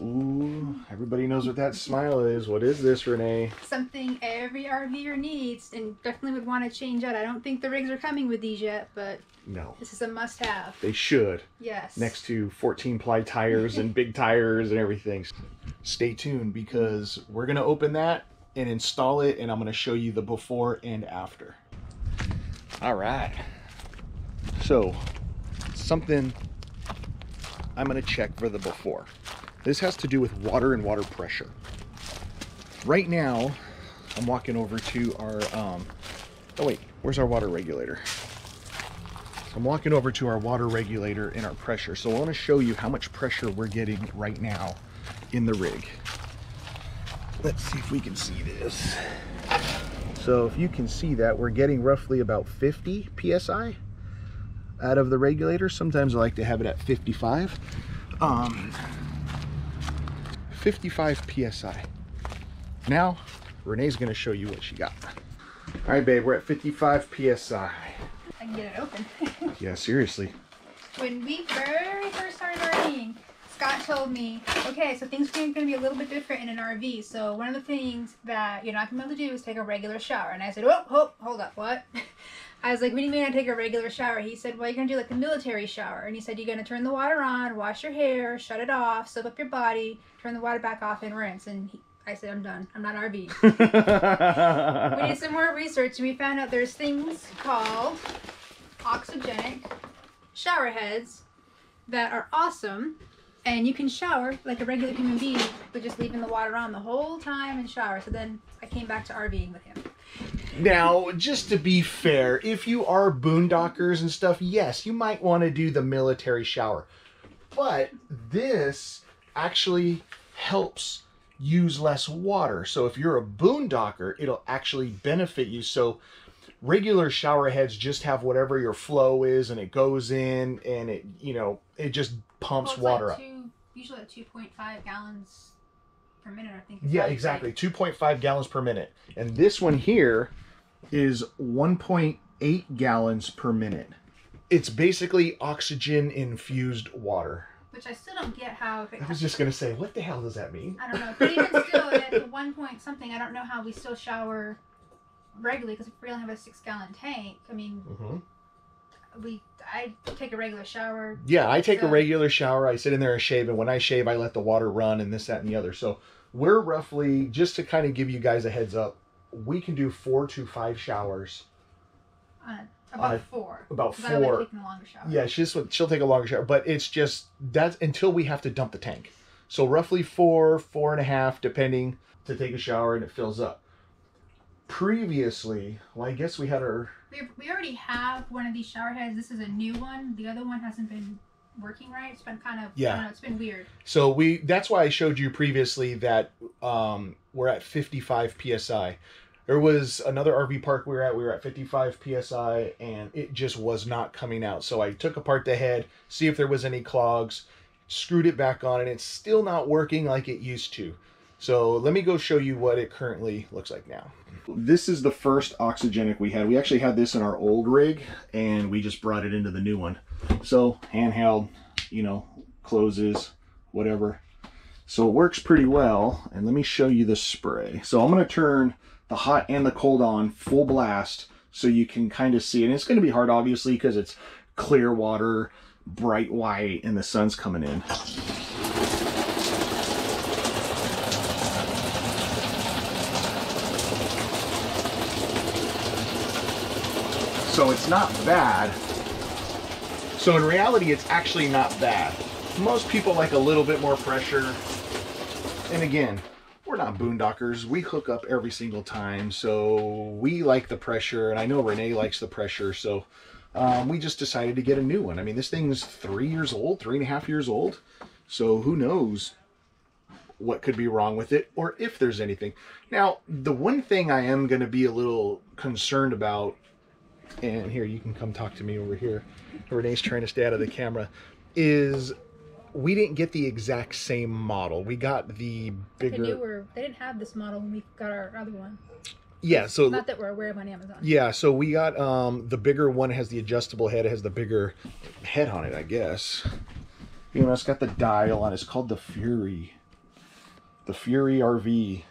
Ooh, everybody knows what that smile is. What is this, Renee? Something every RVer needs, and definitely would want to change out. I don't think the rigs are coming with these yet, but no, this is a must-have. They should. Yes. Next to 14-ply tires and big tires and everything. Stay tuned because we're going to open that and install it, and I'm going to show you the before and after. All right. So, something I'm going to check for the before. This has to do with water and water pressure. Right now, I'm walking over to our, oh wait, where's our water regulator? So I'm walking over to our water regulator and our pressure. So I want to show you how much pressure we're getting right now in the rig. Let's see if we can see this. So if you can see that, we're getting roughly about 50 PSI out of the regulator. Sometimes I like to have it at 55. 55 PSI. Now, Renee's gonna show you what she got. All right, babe, we're at 55 PSI. I can get it open. Yeah, seriously. When we very first started RVing, Scott told me, okay, so things are going to be a little bit different in an RV. So one of the things that you're not going to be able to do is take a regular shower. And I said, oh, hold up, what? I was like, what do you mean I take a regular shower? He said, well, you're going to do like a military shower. And he said, you're going to turn the water on, wash your hair, shut it off, soap up your body, turn the water back off and rinse. And I said, I'm done. I'm not RVing. We did some more research and we found out there's things called Oxygenics shower heads that are awesome. And you can shower like a regular human being, but just leaving the water on the whole time and shower. So then I came back to RVing with him. Now, just to be fair, if you are boondockers and stuff, yes, you might want to do the military shower. But this actually helps use less water. So if you're a boondocker, it'll actually benefit you. So regular shower heads just have whatever your flow is and it goes in and it, you know, it just pumps water up. Usually at 2.5 gallons per minute, I think. Yeah, exactly. 2.5 gallons per minute. And this one here is 1.8 gallons per minute. It's basically oxygen infused water. Which I still don't get how... I was just going to say, what the hell does that mean? I don't know. But even still, at 1 point something, I don't know how we still shower regularly, because if we only have a 6-gallon tank, I mean... I take a regular shower. Yeah, I take a regular shower. I sit in there and shave, and when I shave, I let the water run and this, that, and the other. So we're roughly, just to kind of give you guys a heads up, we can do 4 to 5 showers. About 4. About 4. I like taking a longer shower. Yeah, she'll take a longer shower, but it's just, that's until we have to dump the tank. So roughly 4, 4.5, depending, to take a shower, and it fills up. Previously, well, I guess we had our... We already have one of these shower heads. This is a new one. The other one hasn't been working right. It's been kind of, I don't know, it's been weird. So that's why I showed you previously that we're at 55 PSI. There was another RV park we were at 55 PSI, and it just was not coming out. So I took apart the head, see if there was any clogs, screwed it back on, and it's still not working like it used to. So let me go show you what it currently looks like now. This is the first Oxygenic we had. We actually had this in our old rig, and we just brought it into the new one. So handheld, you know, closes, whatever. So it works pretty well. And let me show you the spray. So I'm going to turn the hot and the cold on full blast so you can kind of see. And it's going to be hard, obviously, because it's clear water, bright white, and the sun's coming in. So it's not bad. So in reality, it's actually not bad. Most people like a little bit more pressure. And again, we're not boondockers. We hook up every single time. So we like the pressure, and I know Renee likes the pressure. So we just decided to get a new one. I mean, this thing's 3 years old, 3.5 years old. So who knows what could be wrong with it, or if there's anything. Now, the one thing I am going to be a little concerned about, and here, you can come talk to me over here. Renee's trying to stay out of the camera. Is we didn't get the exact same model. We got the bigger... They didn't have this model when we got our other one. Yeah, so... Not that we're aware of on Amazon. Yeah, so we got the bigger one. Has the adjustable head. It has the bigger head on it, I guess. You know, it's got the dial on it. It's called the Fury. the Fury RV.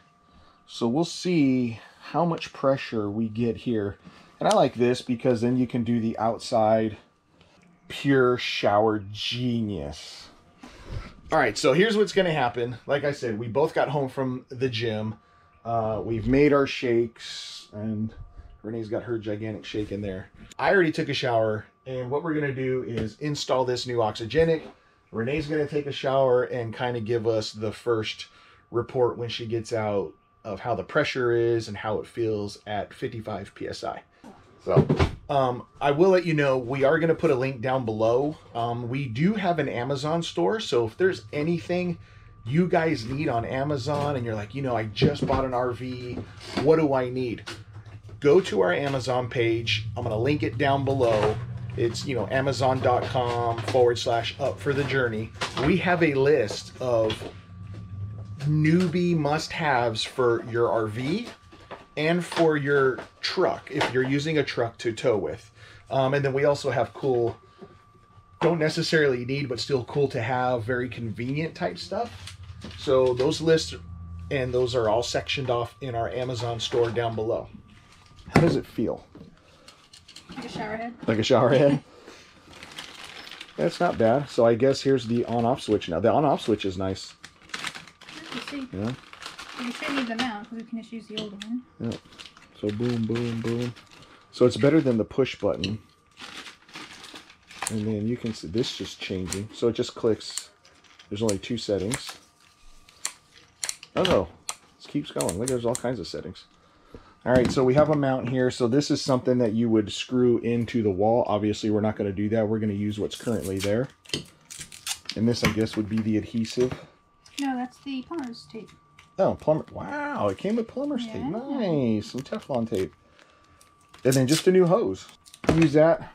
So we'll see how much pressure we get here. And I like this because then you can do the outside pure shower genius. All right, so here's what's gonna happen. Like I said, we both got home from the gym. We've made our shakes, and Renee's got her gigantic shake in there. I already took a shower, and what we're gonna do is install this new Oxygenic. Renee's gonna take a shower and kind of give us the first report when she gets out of how the pressure is and how it feels at 55 PSI. So I will let you know, we are going to put a link down below. We do have an Amazon store, so if there's anything you guys need on Amazon and you're like, you know, I just bought an RV, what do I need? Go to our Amazon page. I'm going to link it down below. It's, you know, amazon.com/up for the journey. We have a list of newbie must-haves for your RV and for your truck if you're using a truck to tow with. And then we also have cool, don't necessarily need, but still cool to have, very convenient type stuff. So those lists and those are all sectioned off in our Amazon store down below. How does it feel? Like a shower head. Like a shower head? That's not bad. So I guess here's the on-off switch now. The on-off switch is nice. You see. Yeah. You should need the mount because we can just use the old one. Yeah. So boom, boom, boom. So it's better than the push button. And then you can see this just changing. So it just clicks. There's only 2 settings. Oh no. It keeps going. Look, there's all kinds of settings. All right, so we have a mount here. So this is something that you would screw into the wall. Obviously, we're not going to do that. We're going to use what's currently there. And this, I guess, would be the adhesive. No, that's the plumber's tape. Oh, plumber! Wow, it came with plumber's tape. Nice, some Teflon tape, and then just a new hose. Use that.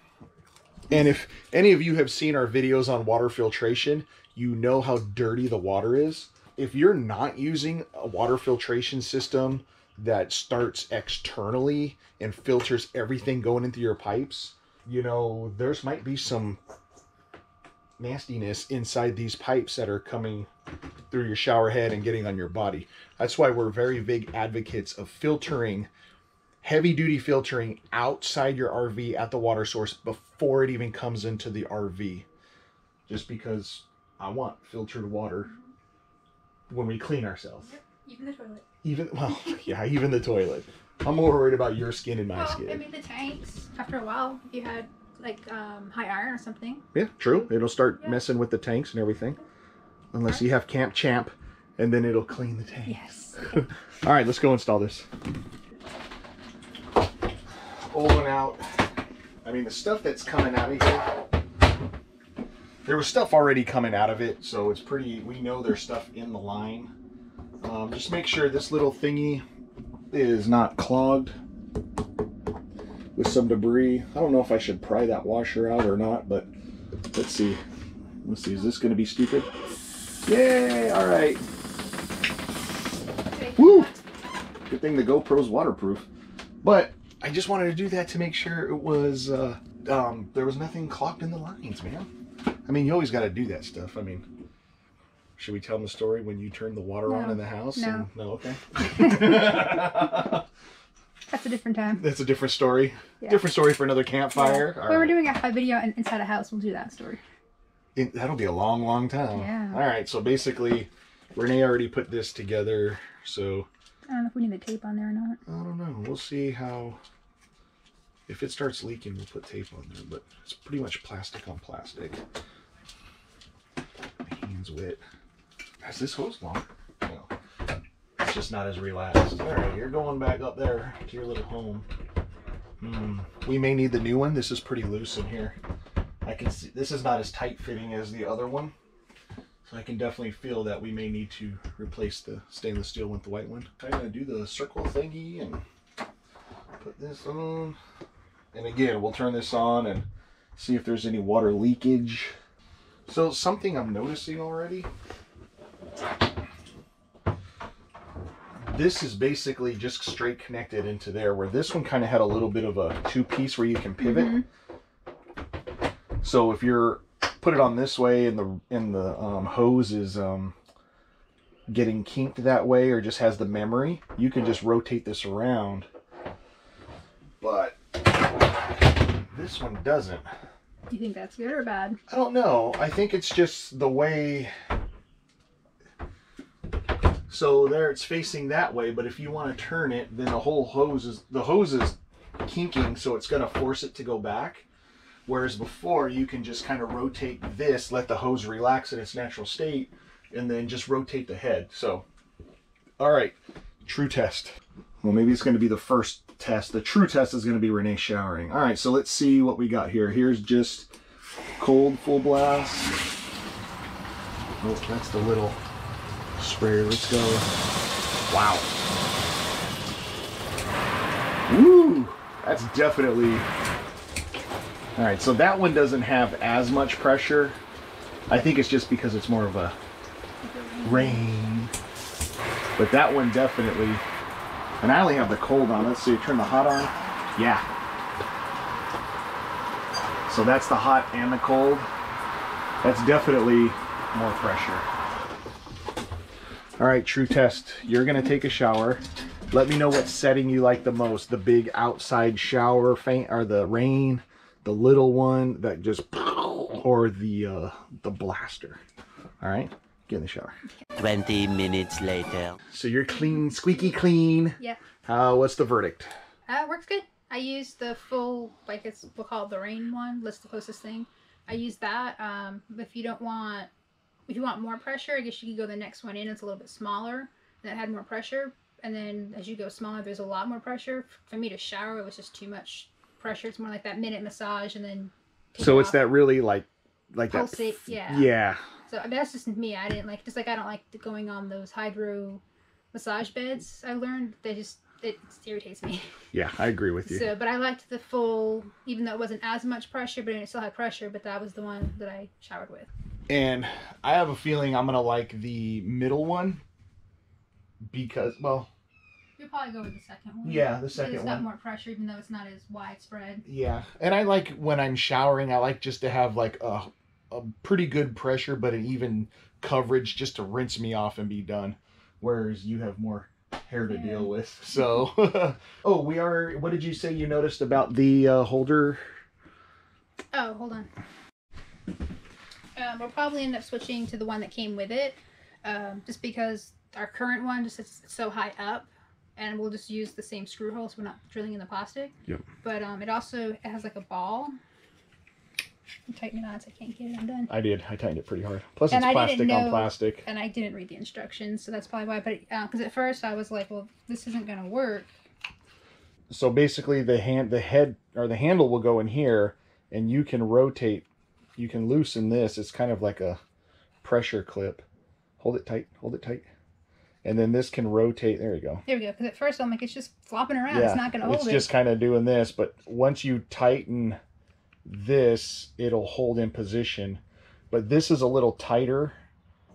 And if any of you have seen our videos on water filtration, you know how dirty the water is. If you're not using a water filtration system that starts externally and filters everything going into your pipes, you know, there's might be some nastiness inside these pipes that are coming through your shower head and getting on your body. That's why we're very big advocates of filtering, heavy duty filtering outside your RV at the water source before it even comes into the RV. Just because I want filtered water when we clean ourselves. Even the toilet. Well, yeah, even the toilet. I'm more worried about your skin and my skin. I mean, the tanks, after a while, if you had like high iron or something. Yeah, true. It'll start messing with the tanks and everything. Unless you have Camp Champ, and then it'll clean the tank. Yes. All right, let's go install this. Old one out. I mean, the stuff that's coming out of here, there was stuff already coming out of it, so it's pretty, we know there's stuff in the line. Just make sure this little thingy is not clogged with some debris. I don't know if I should pry that washer out or not, but let's see. Let's see, is this going to be stupid? Yay! All right. Woo! Good thing the GoPro's waterproof. But I just wanted to do that to make sure it was, there was nothing clogged in the lines, man. I mean, you always got to do that stuff. I mean, should we tell them the story when you turned the water on in the house? No. No, okay. That's a different time. That's a different story. Yeah. Different story for another campfire. Yeah. When we're doing a video inside a house, we'll do that story. That'll be a long, long time. Yeah. All right, so basically, Renee already put this together, so... I don't know if we need the tape on there or not. I don't know. We'll see how... If it starts leaking, we'll put tape on there, but it's pretty much plastic on plastic. My hand's wet. Is this hose long? No. It's just not as relaxed. All right, you're going back up there to your little home. We may need the new one. This is pretty loose in here. I can see this is not as tight fitting as the other one. So I can definitely feel that we may need to replace the stainless steel with the white one. I'm going to do the circle thingy and put this on. And again, we'll turn this on and see if there's any water leakage. So something I'm noticing already. This is basically just straight connected into there, where this one kind of had a little bit of a two-piece where you can pivot. So if you're put it on this way and the hose is getting kinked that way or just has the memory, you can just rotate this around. But this one doesn't. You think that's good or bad? I don't know. I think it's just the way. So there it's facing that way, but if you want to turn it, then the hose is kinking, so it's going to force it to go back. Whereas before, you can just kind of rotate this, let the hose relax in its natural state, and then just rotate the head. So, all right, true test. Well, maybe it's going to be the first test. The true test is going to be Renee showering. All right, so let's see what we got here. Here's just cold full blast. Oh, that's the little sprayer. Let's go. Wow. Woo! That's definitely... All right, so that one doesn't have as much pressure. I think it's just because it's more of a rain. But that one definitely... And I only have the cold on. Let's see, turn the hot on. Yeah. So that's the hot and the cold. That's definitely more pressure. All right, true test. You're gonna take a shower. Let me know what setting you like the most. The big outside shower, or the rain, the little one that just, or the blaster. All right, get in the shower. 20 minutes later. So you're clean, squeaky clean. Yeah. What's the verdict? Works good. I used the full, like we'll call it the rain one. That's the closest thing. I used that. If you want more pressure, I guess you could go the next one in. It's a little bit smaller. That had more pressure. And then as you go smaller, there's a lot more pressure. For me to shower, it was just too much pressure. It's more like that minute massage and then so it's that really like pulsate, that. yeah. Yeah. So that's just me. I didn't like, just like I don't like going on those hydro massage beds. I learned it irritates me. Yeah, I agree with you. So, but I liked the full, even though it wasn't as much pressure, but it still had pressure. But that was the one that I showered with. And I have a feeling I'm gonna like the middle one because, well, you'll probably go with the second one. Yeah, the second one. It's got more pressure, even though it's not as widespread. Yeah, and I like when I'm showering, I like just to have like a pretty good pressure, but an even coverage just to rinse me off and be done. Whereas you have more hair to deal with. So, oh, what did you say you noticed about the holder? Oh, hold on. We'll probably end up switching to the one that came with it, just because our current one just is so high up, and we'll just use the same screw hole, so we're not drilling in the plastic. Yep. But it has like a ball. I'm tightening it on so I can't get it undone. I did. I tightened it pretty hard. Plus it's plastic on plastic. And I didn't read the instructions, so that's probably why. But because at first I was like, well, this isn't going to work. So basically the head or the handle will go in here, and you can rotate. You can loosen this. It's kind of like a pressure clip. Hold it tight. Hold it tight. And then this can rotate. There you go. There we go. Because at first I'm like, it's just flopping around. Yeah, it's not going to hold it. It's just kind of doing this. But once you tighten this, it'll hold in position. But this is a little tighter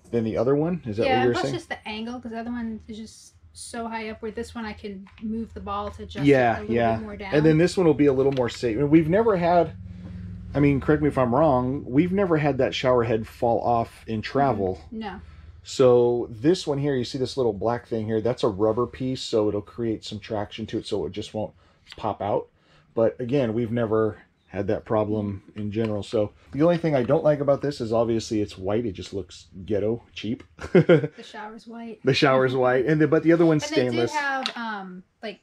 than the other one. Is that what you're saying? Yeah, plus just the angle. Because the other one is just so high up, where this one I can move the ball to adjust it a little bit more down. And then this one will be a little more safe. We've never had... I mean, correct me if I'm wrong, we've never had that shower head fall off in travel. No. So this one here, you see this little black thing here, that's a rubber piece, so it'll create some traction to it so it just won't pop out. But again, we've never had that problem in general. So the only thing I don't like about this is obviously it's white. It just looks ghetto, cheap. The shower's white. The shower's white. But the other one's stainless. They do have like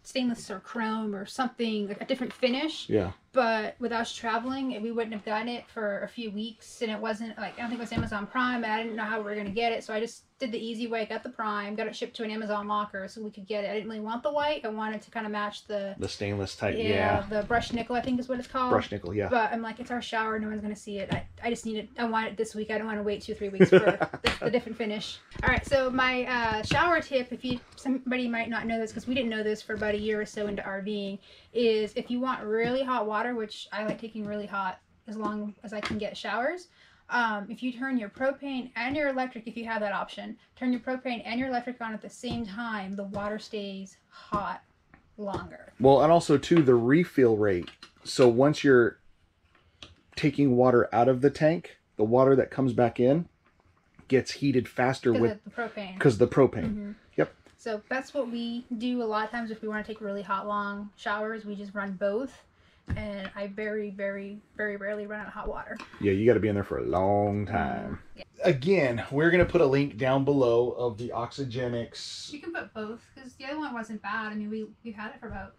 stainless or chrome or something, like a different finish. Yeah. But with us traveling, we wouldn't have gotten it for a few weeks, and it wasn't like, I don't think it was Amazon Prime, and I didn't know how we were gonna get it, so I just did the easy way, got the Prime, got it shipped to an Amazon locker so we could get it. I didn't really want the white. I wanted to kind of match the stainless type. Yeah, the brushed nickel, I think is what it's called. Brushed nickel, yeah. But I'm like, it's our shower, no one's gonna see it. I just need it. I want it this week. I don't want to wait 2-3 weeks for the different finish. All right, so my shower tip, somebody might not know this because we didn't know this for about a year or so into RVing, is if you want really hot water, which I like taking really hot as long as I can get showers. If you turn your propane and your electric, if you have that option, turn your propane and your electric on at the same time, the water stays hot longer. Well, and also too, the refill rate. So once you're taking water out of the tank, the water that comes back in, gets heated faster with the propane. because of the propane. Mm-hmm. Yep. So that's what we do a lot of times if we want to take really hot, long showers. We just run both. And I very, very, very rarely run out of hot water. Yeah, you got to be in there for a long time. Yeah. Again, we're going to put a link down below of the Oxygenics. You can put both because the other one wasn't bad. I mean, we've had it for about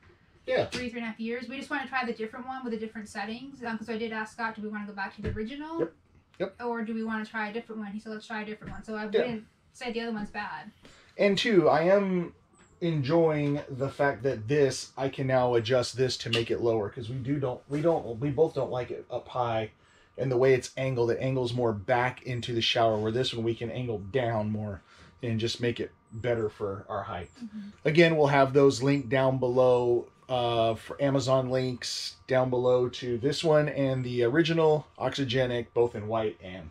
3.5 years. We just want to try the different one with the different settings. Because I did ask Scott, do we want to go back to the original? Yep. Or do we want to try a different one? He said, let's try a different one. So I wouldn't say the other one's bad. And two, I am enjoying the fact that this, I can now adjust this to make it lower, because we both don't like it up high, and the way it's angled, it angles more back into the shower, where this one we can angle down more and just make it better for our height. Again, we'll have those linked down below for Amazon links down below to this one and the original Oxygenic, both in white and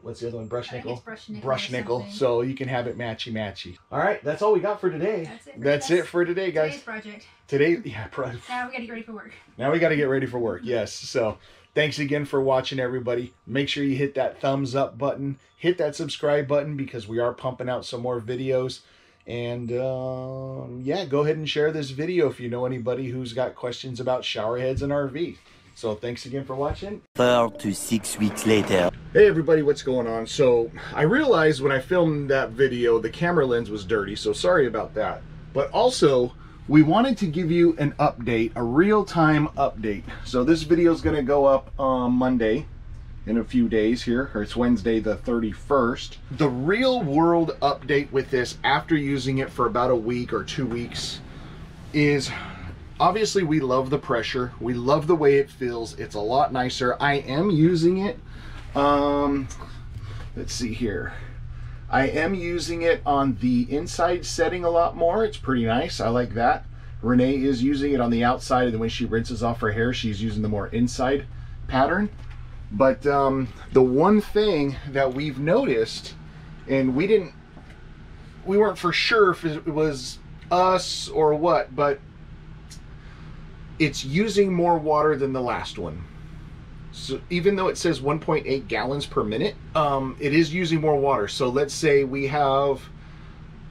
what's the other one? Brush nickel. Brush nickel. So you can have it matchy matchy. All right, that's all we got for today. That's it for today, guys. Today's project. Today, Now we gotta get ready for work. Now we gotta get ready for work. Yes. So thanks again for watching, everybody. Make sure you hit that thumbs up button, hit that subscribe button, because we are pumping out some more videos. And yeah, go ahead and share this video if you know anybody who's got questions about shower heads and RV. So thanks again for watching. 4 to 6 weeks later. Hey everybody, what's going on? So I realized when I filmed that video, the camera lens was dirty, so sorry about that. But also, we wanted to give you an update, a real-time update. So this video is going to go up on Monday in a few days here, or it's Wednesday the 31st. The real world update with this after using it for about a week or 2 weeks is, obviously we love the pressure, we love the way it feels, it's a lot nicer. I am using it, let's see here, I am using it on the inside setting a lot more. It's pretty nice, I like that. Renee is using it on the outside, and then when she rinses off her hair, she's using the more inside pattern. But the one thing that we've noticed, and we weren't for sure if it was us or what, but it's using more water than the last one. So even though it says 1.8 gallons per minute, it is using more water. So let's say we have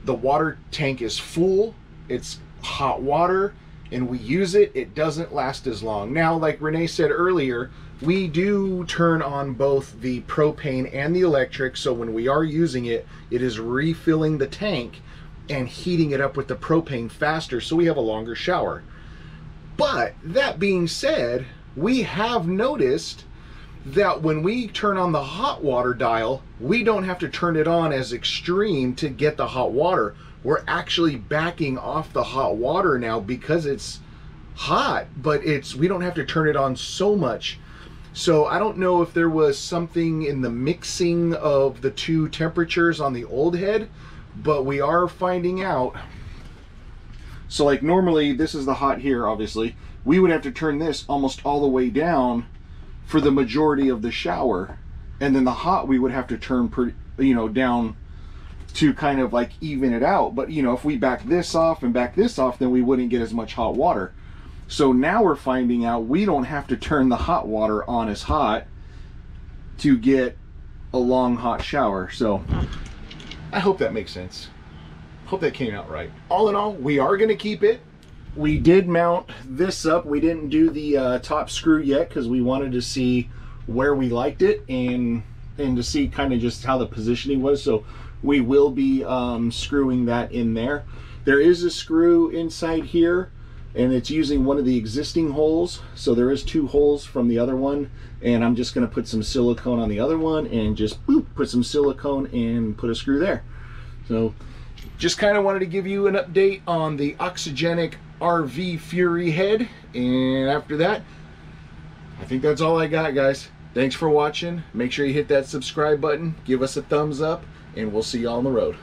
the water tank is full, it's hot water, and we use it, it doesn't last as long. Now, like Renee said earlier, we do turn on both the propane and the electric, so when we are using it, it is refilling the tank and heating it up with the propane faster, so we have a longer shower. But that being said, we have noticed that when we turn on the hot water dial, we don't have to turn it on as extreme to get the hot water. We're actually backing off the hot water now because it's hot, but we don't have to turn it on so much. So I don't know if there was something in the mixing of the two temperatures on the old head, but we are finding out. So like normally this is the hot here, obviously. We would have to turn this almost all the way down for the majority of the shower. And then the hot we would have to turn pretty, down to kind of like even it out. But if we back this off and back this off, then we wouldn't get as much hot water. So now we're finding out we don't have to turn the hot water on as hot to get a long hot shower. So I hope that makes sense. Hope that came out right. All in all, we are going to keep it. We did mount this up. We didn't do the top screw yet because we wanted to see where we liked it and to see kind of just how the positioning was. So we will be screwing that in there. There is a screw inside here, and it's using one of the existing holes. So there is 2 holes from the other one, and I'm just going to put some silicone on the other one and just boop, put some silicone and put a screw there. So just kind of wanted to give you an update on the Oxygenic RV Fury head, and after that, I think that's all I got, guys. Thanks for watching. Make sure you hit that subscribe button, give us a thumbs up, and we'll see you all on the road.